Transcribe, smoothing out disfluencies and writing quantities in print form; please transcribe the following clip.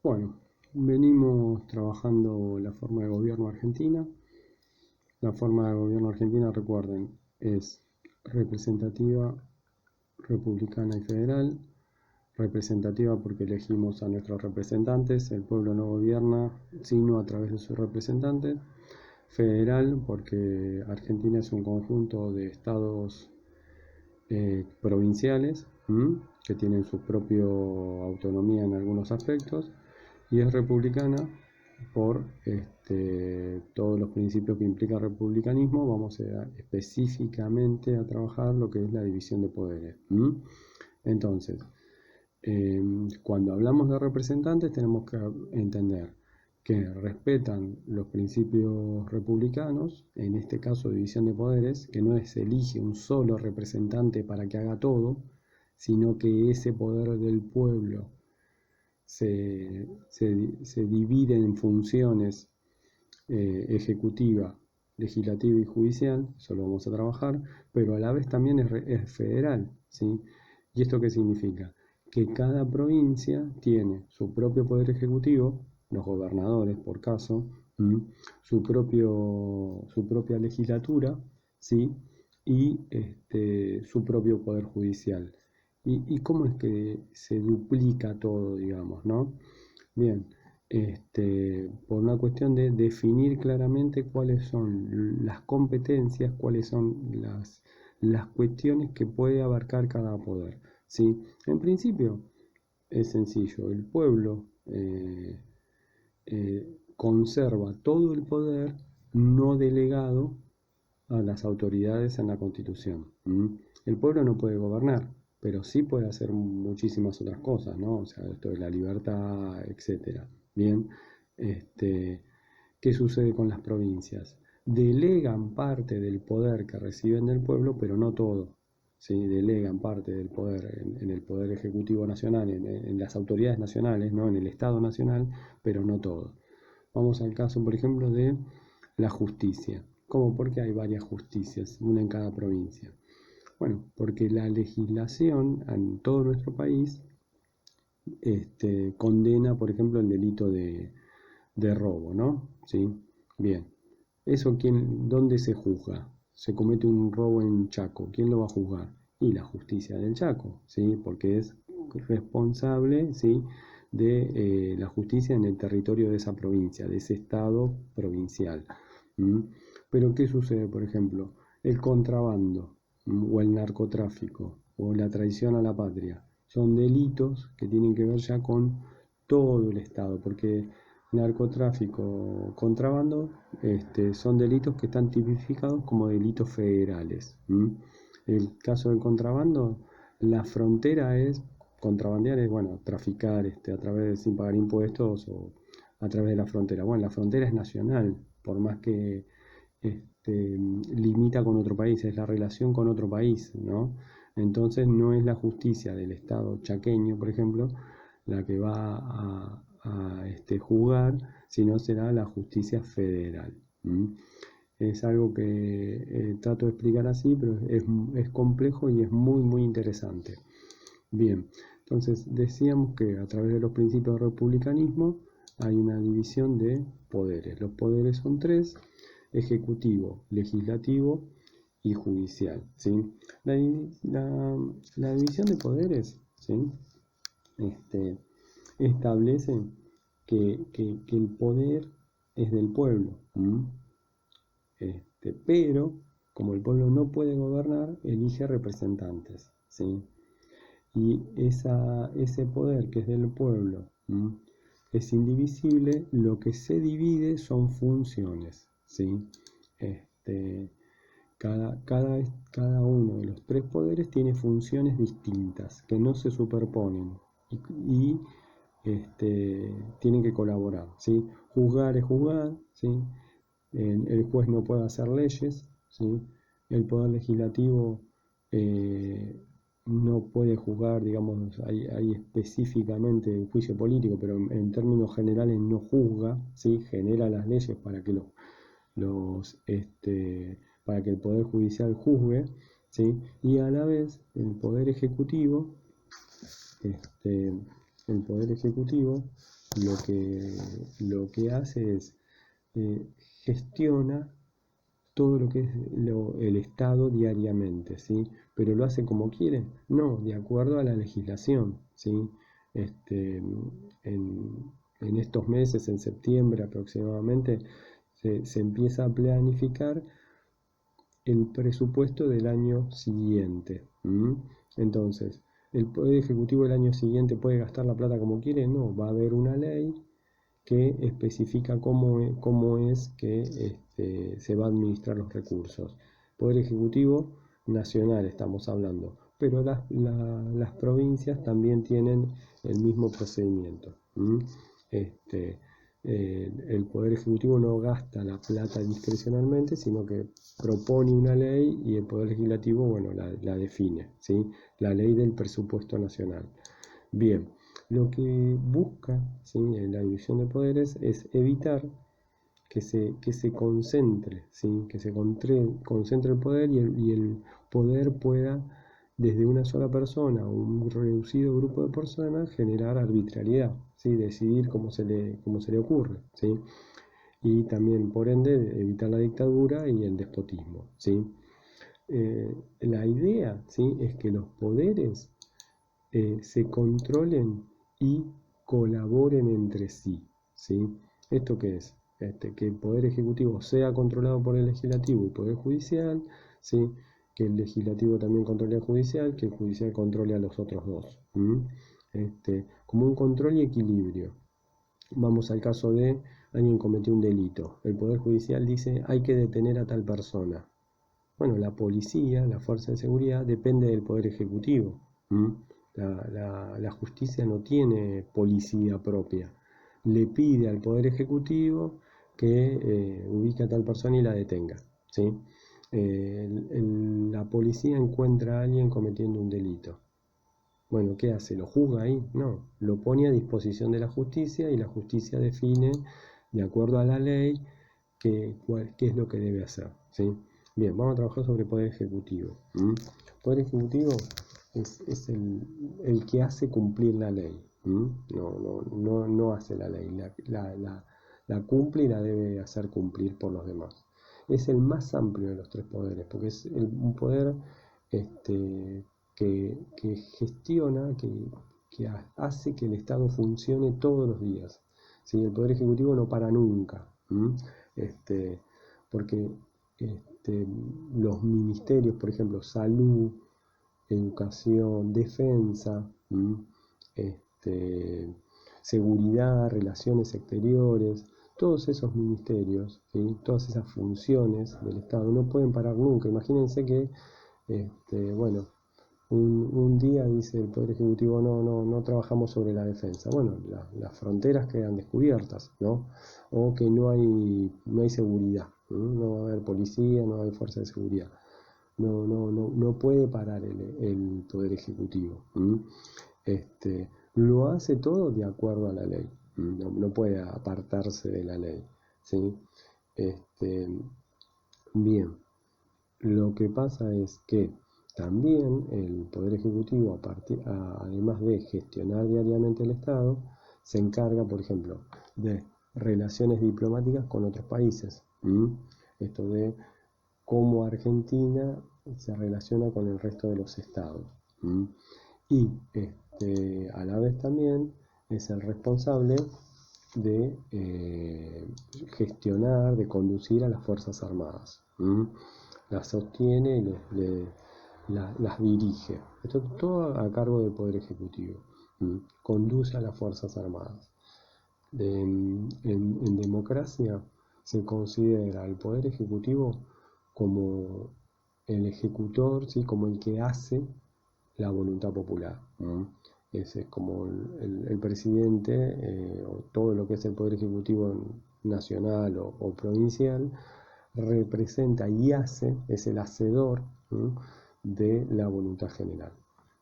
Bueno, venimos trabajando la forma de gobierno argentina. La forma de gobierno argentina, recuerden, es representativa, republicana y federal. Representativa porque elegimos a nuestros representantes, el pueblo no gobierna sino a través de sus representantes. Federal porque Argentina es un conjunto de estados provinciales que tienen su propia autonomía en algunos aspectos, y es republicana por todos los principios que implica el republicanismo. Vamos específicamente a trabajar lo que es la división de poderes. Entonces, cuando hablamos de representantes tenemos que entender que respetan los principios republicanos, en este caso división de poderes, que no se elige un solo representante para que haga todo, sino que ese poder del pueblo se divide en funciones ejecutiva, legislativa y judicial. Eso lo vamos a trabajar, pero a la vez también es federal, ¿sí? ¿Y esto qué significa? Que cada provincia tiene su propio poder ejecutivo, los gobernadores por caso, su propia legislatura, ¿sí? Y su propio poder judicial. ¿Y cómo es que se duplica todo, digamos, ¿no? Bien, por una cuestión de definir claramente cuáles son las competencias, cuáles son las cuestiones que puede abarcar cada poder, ¿sí? En principio es sencillo, el pueblo conserva todo el poder no delegado a las autoridades en la Constitución. El pueblo no puede gobernar, pero sí puede hacer muchísimas otras cosas, ¿no? O sea, esto de la libertad, etcétera. Bien, ¿qué sucede con las provincias? Delegan parte del poder que reciben del pueblo, pero no todo. ¿Sí? Delegan parte del poder en el Poder Ejecutivo Nacional, en las autoridades nacionales, ¿no? En el Estado Nacional, pero no todo. Vamos al caso, por ejemplo, de la justicia. ¿Cómo? Porque hay varias justicias, una en cada provincia. Bueno, porque la legislación en todo nuestro país condena, por ejemplo, el delito de robo, ¿no? ¿Sí? Bien. ¿Eso dónde se juzga? Se comete un robo en Chaco. ¿Quién lo va a juzgar? Y la justicia del Chaco, ¿sí? Porque es responsable, ¿sí? de la justicia en el territorio de esa provincia, de ese estado provincial. ¿Mm? Pero ¿qué sucede, por ejemplo? El contrabando, o el narcotráfico, o la traición a la patria. Son delitos que tienen que ver ya con todo el Estado, porque narcotráfico, contrabando, son delitos que están tipificados como delitos federales. El caso del contrabando, la frontera es contrabandear, es bueno, traficar a través sin pagar impuestos o a través de la frontera. Bueno, la frontera es nacional, por más que limita con otro país, es la relación con otro país, ¿no? Entonces no es la justicia del Estado chaqueño, por ejemplo, la que va a juzgar, sino será la justicia federal. Es algo que trato de explicar así, pero es complejo y es muy, muy interesante. Bien, entonces decíamos que a través de los principios del republicanismo hay una división de poderes. Los poderes son tres: ejecutivo, legislativo y judicial. ¿Sí? La división de poderes, ¿sí? este, establece que el poder es del pueblo. Pero como el pueblo no puede gobernar, elige representantes. ¿Sí? Y ese poder que es del pueblo es indivisible. Lo que se divide son funciones, ¿sí? Cada uno de los tres poderes tiene funciones distintas que no se superponen y tienen que colaborar, ¿sí? Juzgar es juzgar, ¿sí? El juez no puede hacer leyes, ¿sí? El poder legislativo no puede juzgar, digamos, hay específicamente un juicio político, pero en términos generales no juzga, ¿sí? Genera las leyes para que para que el Poder Judicial juzgue, ¿sí? Y a la vez el Poder Ejecutivo este, el Poder Ejecutivo lo que hace es gestiona todo lo que es el Estado diariamente, ¿sí? Pero lo hace como quiere, no, de acuerdo a la legislación, ¿sí? En estos meses, en septiembre aproximadamente, se empieza a planificar el presupuesto del año siguiente. Entonces, ¿el Poder Ejecutivo del año siguiente puede gastar la plata como quiere? No, va a haber una ley que especifica cómo es que se va a administrar los recursos. Poder Ejecutivo Nacional estamos hablando, pero las provincias también tienen el mismo procedimiento. El Poder Ejecutivo no gasta la plata discrecionalmente, sino que propone una ley y el Poder Legislativo, bueno, la define, ¿sí? La ley del presupuesto nacional. Bien, lo que busca, ¿sí?, en la división de poderes es evitar que se concentre, ¿sí?, que se concentre el poder y el poder pueda, desde una sola persona o un reducido grupo de personas, generar arbitrariedad, ¿sí?, decidir cómo se le ocurre, ¿sí?, y también, por ende, evitar la dictadura y el despotismo, ¿sí? La idea, ¿sí?, es que los poderes se controlen y colaboren entre sí, ¿sí? ¿Esto qué es? Que el Poder Ejecutivo sea controlado por el Legislativo y Poder Judicial, ¿sí? Que el Legislativo también controle al Judicial, que el Judicial controle a los otros dos. Como un control y equilibrio. Vamos al caso de alguien cometió un delito. El Poder Judicial dice hay que detener a tal persona. Bueno, la policía, la fuerza de seguridad, depende del Poder Ejecutivo. La justicia no tiene policía propia. Le pide al Poder Ejecutivo que ubique a tal persona y la detenga, ¿sí? La policía encuentra a alguien cometiendo un delito. Bueno, ¿qué hace? ¿Lo juzga ahí? No, lo pone a disposición de la justicia y la justicia define, de acuerdo a la ley, qué es lo que debe hacer, ¿sí? Bien, vamos a trabajar sobre Poder Ejecutivo. Poder Ejecutivo es el que hace cumplir la ley. No hace la ley, la cumple y la debe hacer cumplir por los demás. Es el más amplio de los tres poderes, porque es un poder que gestiona, que hace que el Estado funcione todos los días. ¿Sí? El Poder Ejecutivo no para nunca, porque los ministerios, por ejemplo, salud, educación, defensa, seguridad, relaciones exteriores, todos esos ministerios, ¿sí?, todas esas funciones del Estado no pueden parar nunca. Imagínense que, bueno, un día dice el Poder Ejecutivo, no trabajamos sobre la defensa. Bueno, las fronteras quedan descubiertas, ¿no? O que no hay seguridad, no va a haber policía, no va a haber fuerza de seguridad. No puede parar el Poder Ejecutivo. Lo hace todo de acuerdo a la ley. No puede apartarse de la ley, ¿sí? Bien, lo que pasa es que también el Poder Ejecutivo, además de gestionar diariamente el Estado, se encarga, por ejemplo, de relaciones diplomáticas con otros países. Esto de cómo Argentina se relaciona con el resto de los estados. Y a la vez también es el responsable de gestionar, de conducir a las Fuerzas Armadas. Las sostiene y las dirige. Esto todo a cargo del Poder Ejecutivo. Conduce a las Fuerzas Armadas. En democracia se considera al Poder Ejecutivo como el ejecutor, ¿sí?, como el que hace la voluntad popular. Ese es como el presidente, o todo lo que es el Poder Ejecutivo nacional o provincial, representa y hace, es el hacedor de la voluntad general.